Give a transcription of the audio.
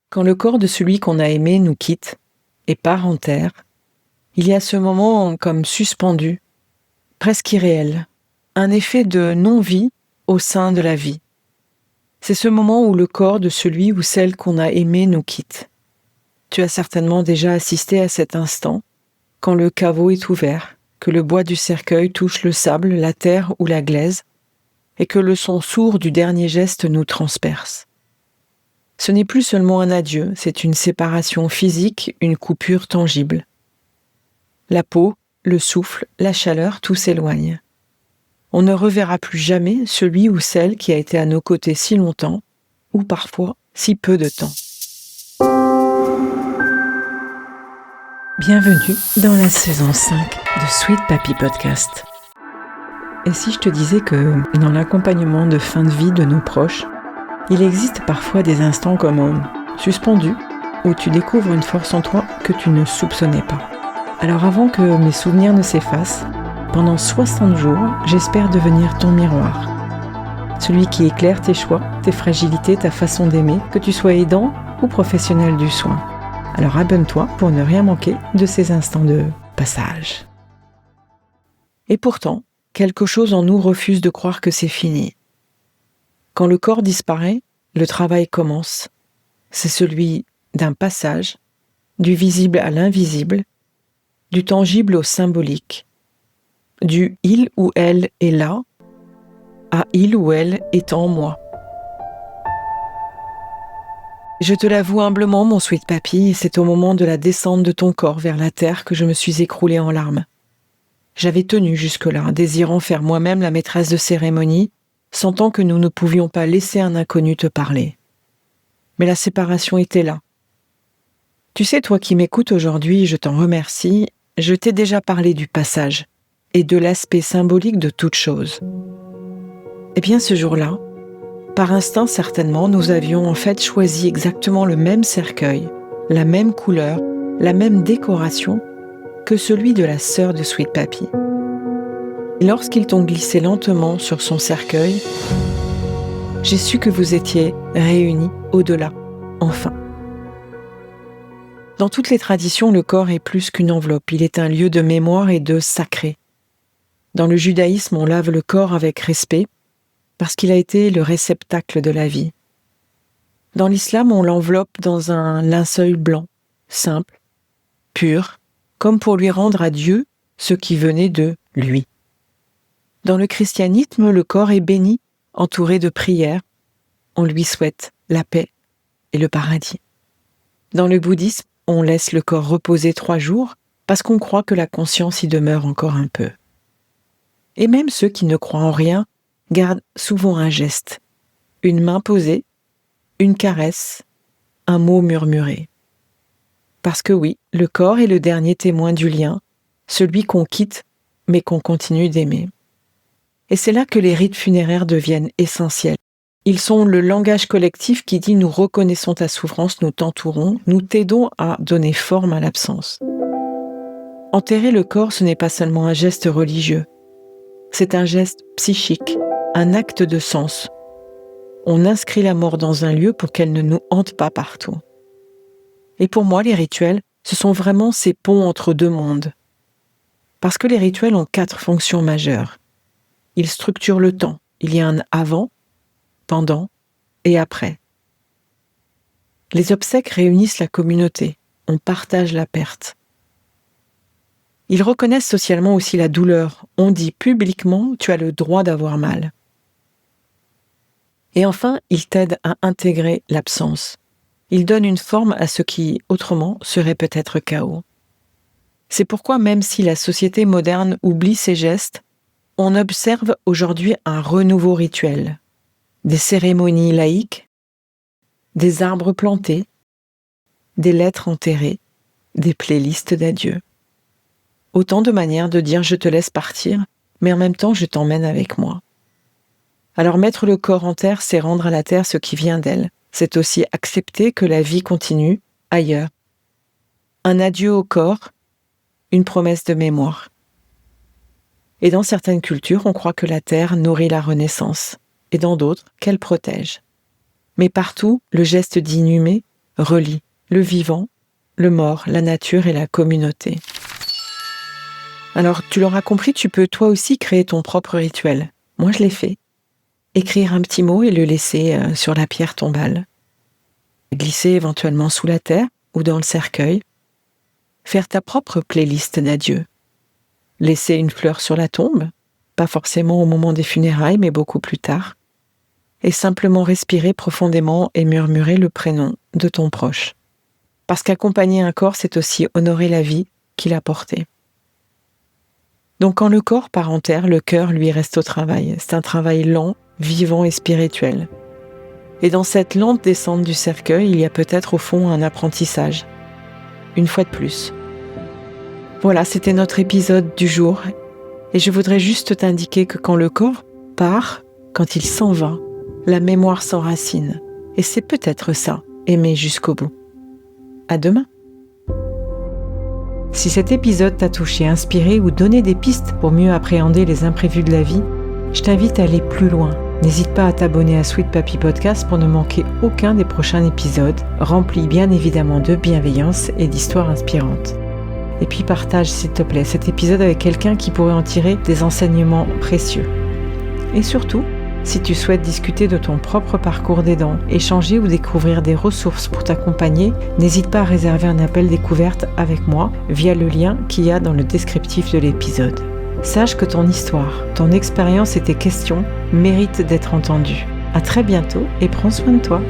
Quand le corps de celui qu'on a aimé nous quitte et part en terre, il y a ce moment comme suspendu, presque irréel, un effet de non-vie au sein de la vie. C'est ce moment où le corps de celui ou celle qu'on a aimé nous quitte. Tu as certainement déjà assisté à cet instant, quand le caveau est ouvert, que le bois du cercueil touche le sable, la terre ou la glaise, et que le son sourd du dernier geste nous transperce. Ce n'est plus seulement un adieu, c'est une séparation physique, une coupure tangible. La peau, le souffle, la chaleur, tout s'éloigne. On ne reverra plus jamais celui ou celle qui a été à nos côtés si longtemps, ou parfois si peu de temps. Bienvenue dans la saison 5 de Sweet Papy Podcast. Et si je te disais que dans l'accompagnement de fin de vie de nos proches, il existe parfois des instants comme suspendus, où tu découvres une force en toi que tu ne soupçonnais pas. Alors avant que mes souvenirs ne s'effacent, pendant 60 jours, j'espère devenir ton miroir. Celui qui éclaire tes choix, tes fragilités, ta façon d'aimer, que tu sois aidant ou professionnel du soin. Alors abonne-toi pour ne rien manquer de ces instants de passage. Et pourtant, quelque chose en nous refuse de croire que c'est fini. Quand le corps disparaît, le travail commence. C'est celui d'un passage, du visible à l'invisible, du tangible au symbolique, du « il ou elle est là » à « il ou elle est en moi ». Je te l'avoue humblement, mon sweet papy, c'est au moment de la descente de ton corps vers la terre que je me suis écroulée en larmes. J'avais tenu jusque-là, désirant faire moi-même la maîtresse de cérémonie, sentant que nous ne pouvions pas laisser un inconnu te parler. Mais la séparation était là. Tu sais, toi qui m'écoutes aujourd'hui, je t'en remercie, je t'ai déjà parlé du passage et de l'aspect symbolique de toute chose. Eh bien, ce jour-là, par instinct certainement, nous avions en fait choisi exactement le même cercueil, la même couleur, la même décoration que celui de la sœur de Sweet Papy. Et lorsqu'ils t'ont glissé lentement sur son cercueil, j'ai su que vous étiez réunis au-delà, enfin. Dans toutes les traditions, le corps est plus qu'une enveloppe, il est un lieu de mémoire et de sacré. Dans le judaïsme, on lave le corps avec respect, parce qu'il a été le réceptacle de la vie. Dans l'islam, on l'enveloppe dans un linceul blanc, simple, pur, comme pour lui rendre à Dieu ce qui venait de lui. Dans le christianisme, le corps est béni, entouré de prières. On lui souhaite la paix et le paradis. Dans le bouddhisme, on laisse le corps reposer 3 jours parce qu'on croit que la conscience y demeure encore un peu. Et même ceux qui ne croient en rien gardent souvent un geste, une main posée, une caresse, un mot murmuré. Parce que oui, le corps est le dernier témoin du lien, celui qu'on quitte mais qu'on continue d'aimer. Et c'est là que les rites funéraires deviennent essentiels. Ils sont le langage collectif qui dit « nous reconnaissons ta souffrance, nous t'entourons, nous t'aidons à donner forme à l'absence ». Enterrer le corps, ce n'est pas seulement un geste religieux. C'est un geste psychique, un acte de sens. On inscrit la mort dans un lieu pour qu'elle ne nous hante pas partout. Et pour moi, les rituels, ce sont vraiment ces ponts entre 2 mondes. Parce que les rituels ont 4 fonctions majeures. Ils structurent le temps. Il y a un avant, pendant et après. Les obsèques réunissent la communauté. On partage la perte. Ils reconnaissent socialement aussi la douleur. On dit publiquement « tu as le droit d'avoir mal ». Et enfin, ils t'aident à intégrer l'absence. Ils donnent une forme à ce qui, autrement, serait peut-être chaos. C'est pourquoi même si la société moderne oublie ces gestes, on observe aujourd'hui un renouveau rituel. Des cérémonies laïques, des arbres plantés, des lettres enterrées, des playlists d'adieu. Autant de manières de dire « je te laisse partir », mais en même temps je t'emmène avec moi. Alors mettre le corps en terre, c'est rendre à la terre ce qui vient d'elle. C'est aussi accepter que la vie continue ailleurs. Un adieu au corps, une promesse de mémoire. Et dans certaines cultures, on croit que la terre nourrit la renaissance, et dans d'autres, qu'elle protège. Mais partout, le geste d'inhumer relie le vivant, le mort, la nature et la communauté. Alors, tu l'auras compris, tu peux toi aussi créer ton propre rituel. Moi, je l'ai fait. Écrire un petit mot et le laisser sur la pierre tombale. Glisser éventuellement sous la terre ou dans le cercueil. Faire ta propre playlist d'adieu. Laisser une fleur sur la tombe, pas forcément au moment des funérailles, mais beaucoup plus tard. Et simplement respirer profondément et murmurer le prénom de ton proche. Parce qu'accompagner un corps, c'est aussi honorer la vie qu'il a portée. Donc quand le corps part en terre, le cœur, lui, reste au travail. C'est un travail lent, vivant et spirituel. Et dans cette lente descente du cercueil, il y a peut-être au fond un apprentissage. Une fois de plus. Voilà, c'était notre épisode du jour. Et je voudrais juste t'indiquer que quand le corps part, quand il s'en va, la mémoire s'enracine. Et c'est peut-être ça, aimer jusqu'au bout. À demain. Si cet épisode t'a touché, inspiré ou donné des pistes pour mieux appréhender les imprévus de la vie, je t'invite à aller plus loin. N'hésite pas à t'abonner à Sweet Papy Podcast pour ne manquer aucun des prochains épisodes, remplis bien évidemment de bienveillance et d'histoires inspirantes. Et puis partage s'il te plaît cet épisode avec quelqu'un qui pourrait en tirer des enseignements précieux. Et surtout, si tu souhaites discuter de ton propre parcours d'aidant, échanger ou découvrir des ressources pour t'accompagner, n'hésite pas à réserver un appel découverte avec moi via le lien qu'il y a dans le descriptif de l'épisode. Sache que ton histoire, ton expérience et tes questions méritent d'être entendues. À très bientôt et prends soin de toi.